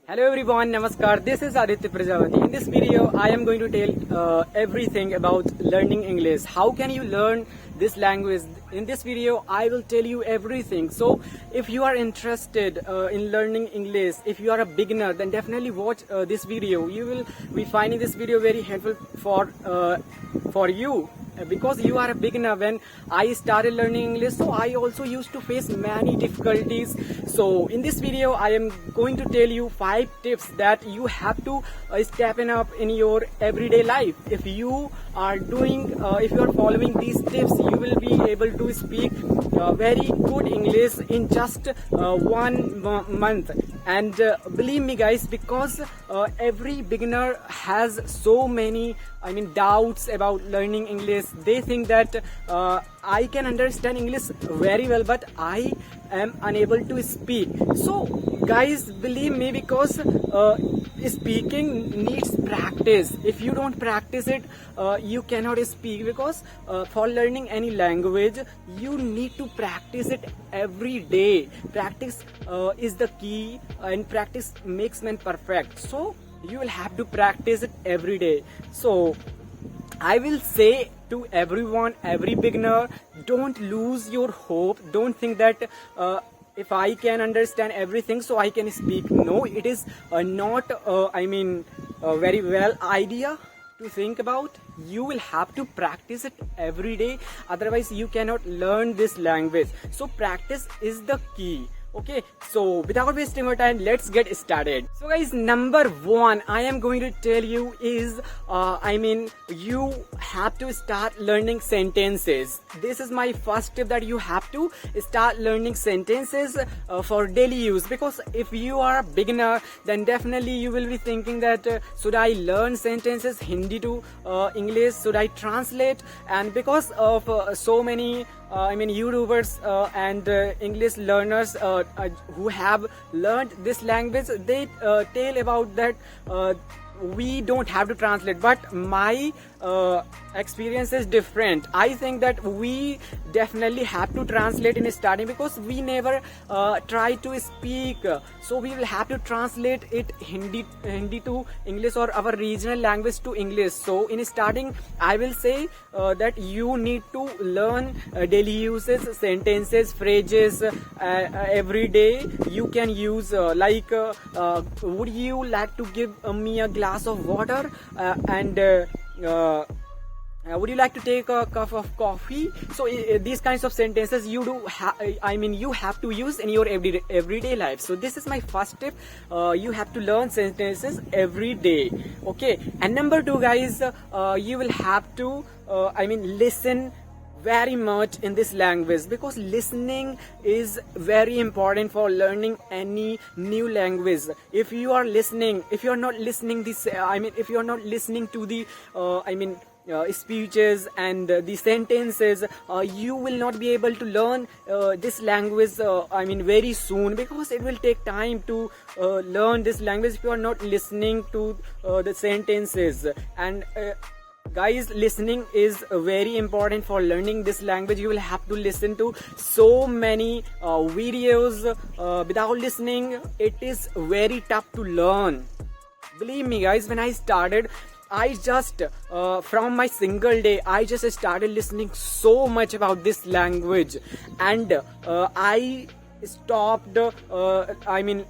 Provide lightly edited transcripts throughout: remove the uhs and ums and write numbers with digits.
Hello everyone, Namaskar. This is Aditya Prajapati. In this video, I am going to tell everything about learning English. How can you learn this language? In this video, I will tell you everything. So, if you are interested in learning English, if you are a beginner, then definitely watch this video. You will be finding this video very helpful for you. Because you are a beginner. When I started learning English, so I also used to face many difficulties. So in this video I am going to tell you 5 tips that you have to step up in your everyday life. If you are following these tips, you will be able to speak very good English in just 1 month. And believe me guys, because every beginner has so many doubts about learning English. They think that I can understand English very well, but I am unable to speak. So guys, believe me, because speaking needs practice. If you don't practice it, you cannot speak. Because for learning any language, you need to practice it every day. Practice is the key, and practice makes man perfect. So you will have to practice it every day. So I will say to everyone, every beginner, don't lose your hope. Don't think that if I can understand everything, so I can speak. No, it is not a very well idea to think about. You will have to practice it every day, otherwise you cannot learn this language. So practice is the key. Okay, so without wasting more time, let's get started. So guys, number 1 I am going to tell you is you have to start learning sentences. This is my first tip, that you have to start learning sentences for daily use. Because if you are a beginner, then definitely you will be thinking that should I learn sentences Hindi to English, should I translate? And because of so many YouTubers and English learners who have learned this language, they tell about that we don't have to translate. But my experience is different. I think that we definitely have to translate in starting, because we never try to speak. So we will have to translate it Hindi to English, or our regional language to English. So in starting, I will say that you need to learn daily uses, sentences, phrases every day. You can use would you like to give me a glass of water, would you like to take a cup of coffee? So these kinds of sentences you have to use in your everyday life. So this is my first tip. You have to learn sentences every day. Okay, and number 2 guys, you will have to listen very much in this language, because listening is very important for learning any new language. If you are listening, if you are not listening if you are not listening to the speeches and the sentences, you will not be able to learn this language very soon, because it will take time to learn this language if you are not listening to the sentences. And guys, listening is very important for learning this language. You will have to listen to so many videos. Without listening, it is very tough to learn. Believe me guys, when I started, I just from my single day, I just started listening so much about this language, and I stopped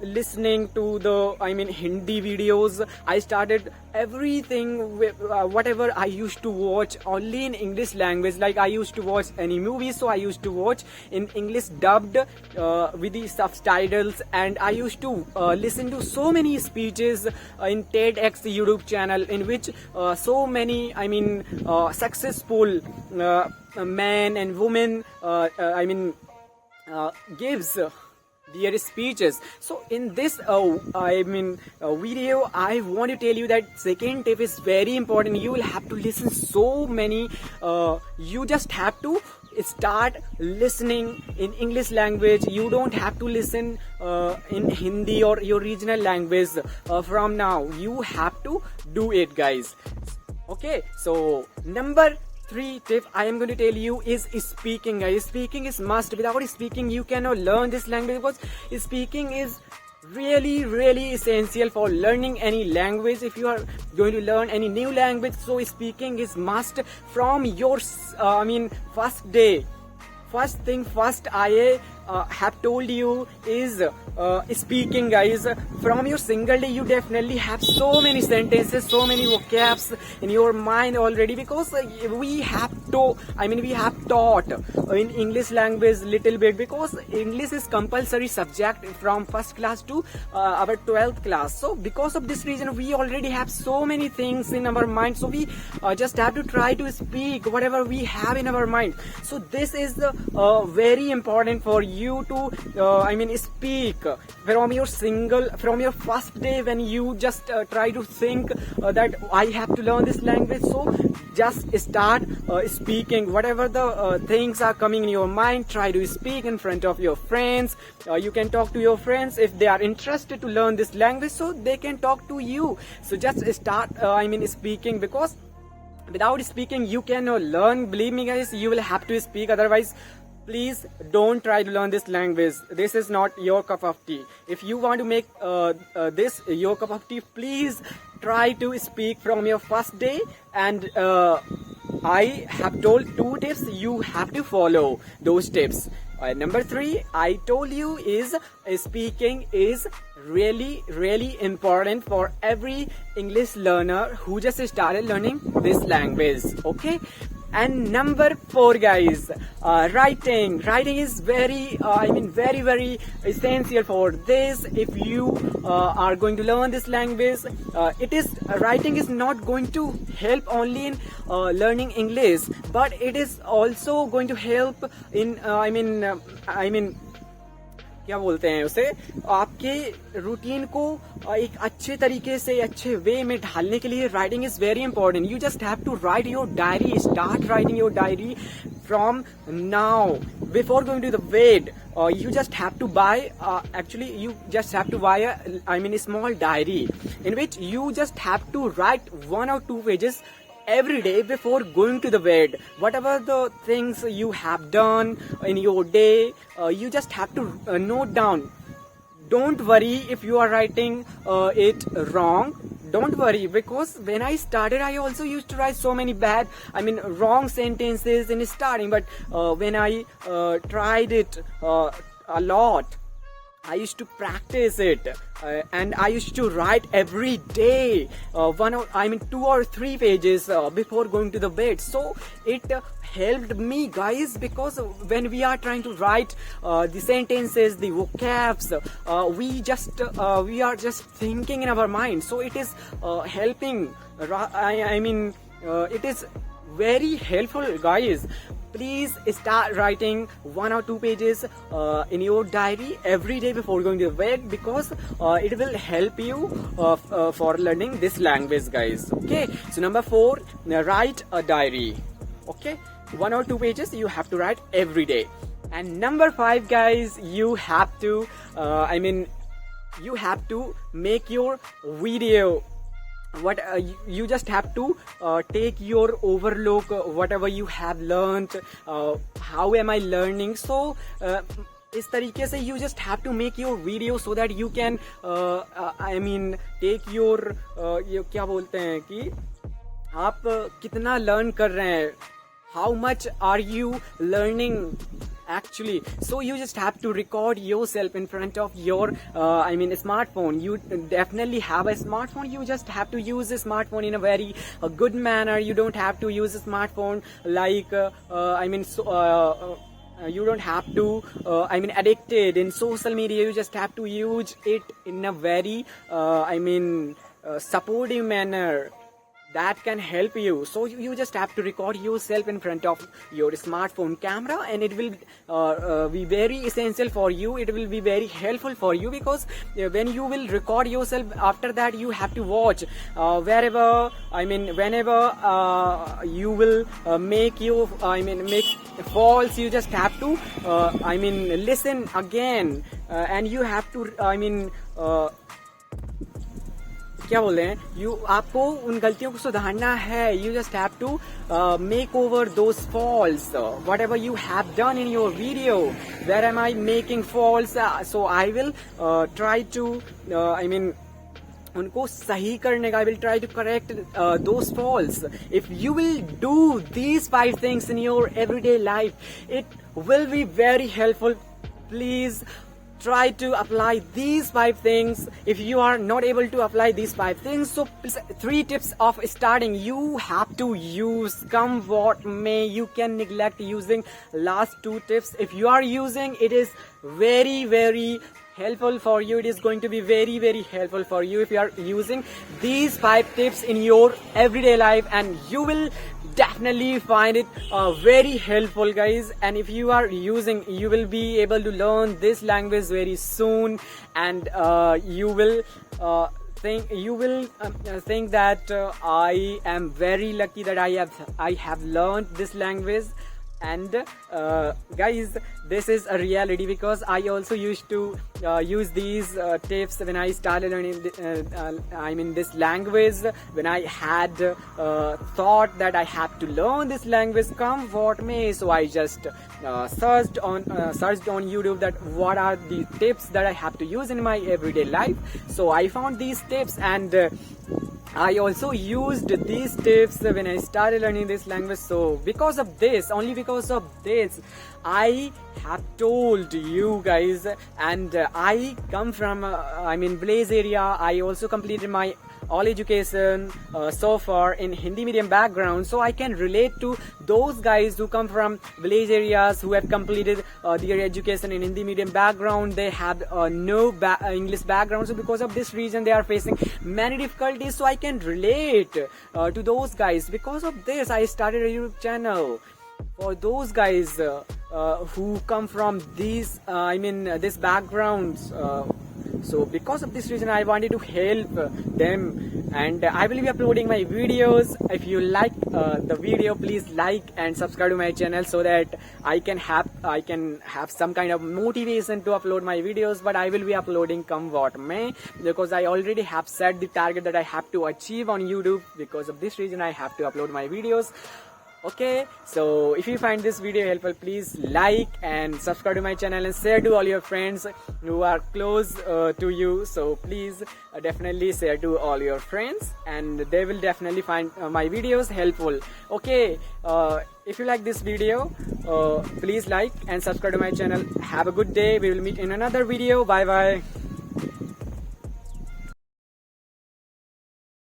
listening to the Hindi videos. I started everything with whatever I used to watch only in English language. Like I used to watch any movies, so I used to watch in English dubbed with the subtitles. And I used to listen to so many speeches in TEDx YouTube channel, in which so many successful men and women gives their speeches. So in this video, I want to tell you that second tip is very important. You will have to listen so many. You just have to start listening in English language. You don't have to listen in Hindi or your regional language from now. You have to do it, guys. Okay, so number 3 tip I am going to tell you is speaking, guys. Speaking is must. Without speaking, you cannot learn this language, because speaking is really essential for learning any language. If you are going to learn any new language, so speaking is must from your first day. First thing first, I have told you is speaking, guys. From your single day, you definitely have so many sentences, so many vocabs in your mind already, because we have taught in English language little bit, because English is compulsory subject from first class to our 12th class. So because of this reason, we already have so many things in our mind, so we just have to try to speak whatever we have in our mind. So this is very important for you to speak from your first day, when you just try to think that I have to learn this language. So just start speaking whatever the things are coming in your mind. Try to speak in front of your friends. You can talk to your friends if they are interested to learn this language, so they can talk to you. So just start speaking, because without speaking you cannot learn. Believe me, guys, you will have to speak, otherwise please don't try to learn this language. This is not your cup of tea. If you want to make this your cup of tea, please try to speak from your first day. And I have told 2 tips, you have to follow those tips. Number 3, I told you, is speaking is really important for every English learner who just started learning this language. Okay. And number 4, guys, writing is very essential for this. If you are going to learn this language, writing is not going to help only in learning English, but it is also going to help in क्या बोलते हैं उसे, आपके routine को एक अच्छे तरीके से, अच्छे वे में ढालने के लिए writing is very important. You just have to write your diary. Start writing your diary from now. Before going to the bed, you just have to buy a small diary in which you just have to write 1 or 2 pages every day before going to the bed. Whatever the things you have done in your day, you just have to note down. Don't worry if you are writing it wrong. Don't worry, because when I started, I also used to write so many wrong sentences in starting. But when I tried it a lot, I used to practice it, and I used to write every day 2 or 3 pages before going to the bed. So it helped me, guys, because when we are trying to write the sentences, the vocabs, we are just thinking in our mind. So it is helping. It is very helpful, guys. Please start writing 1 or 2 pages in your diary every day before going to bed, because it will help you for learning this language, guys. Okay, so number 4, write a diary. Okay, 1 or 2 pages you have to write every day. And number 5, guys, you have to you have to make your video. You just have to take your overlook whatever you have learned. How am I learning? So इस तरीके से you just have to make your video so that you can take your क्या बोलते हैं कि आप कितना learn कर रहे हैं, how much are you learning actually. So you just have to record yourself in front of your smartphone. You definitely have a smartphone. You just have to use the smartphone in a very good manner. You don't have to use a smartphone like you don't have to addicted in social media. You just have to use it in a very supportive manner that can help you. So you just have to record yourself in front of your smartphone camera, and it will be very essential for you. It will be very helpful for you, because when you will record yourself, after that you have to watch whenever you will make false. You just have to listen again, and you have to क्या बोलते हैं, आपको उन गलतियों को सुधारना है. You just have to make over those faults. Whatever you have done in your video, where am I making faults? So I will try to उनको सही करने का. I will try to correct those faults. If you will do these 5 things in your everyday life, it will be very helpful. Please try to apply these 5 things. If you are not able to apply these 5 things, so 3 tips of starting you have to use. Come what may, you can neglect using last 2 tips. If you are using, it is very, very helpful for you. It is going to be very, very helpful for you if you are using these 5 tips in your everyday life, and you will definitely find it very helpful, guys. And if you are using, you will be able to learn this language very soon, and you will think that I am very lucky that I have learned this language. And guys, this is a reality, because I also used to use these tips when I started learning this language. When I had thought that I have to learn this language come what may, so I just searched on YouTube that what are the tips that I have to use in my everyday life. So I found these tips, and I also used these tips when I started learning this language. So because of this, only because of this, I have told you guys. And I come from village area. I also completed my all education so far in Hindi medium background, so I can relate to those guys who come from village areas, who have completed their education in Hindi medium background. They have no English background, so because of this reason they are facing many difficulties. So I can relate to those guys. Because of this, I started a YouTube channel for those guys who come from these this backgrounds. So because of this reason, I wanted to help them, and I will be uploading my videos. If you like the video, please like and subscribe to my channel, so that I can have some kind of motivation to upload my videos. But I will be uploading come what may, because I already have set the target that I have to achieve on YouTube. Because of this reason, I have to upload my videos. Okay, so if you find this video helpful, please like and subscribe to my channel, and share to all your friends who are close to you. So please definitely share to all your friends, and they will definitely find my videos helpful. Okay, if you like this video, please like and subscribe to my channel. Have a good day. We will meet in another video. Bye bye.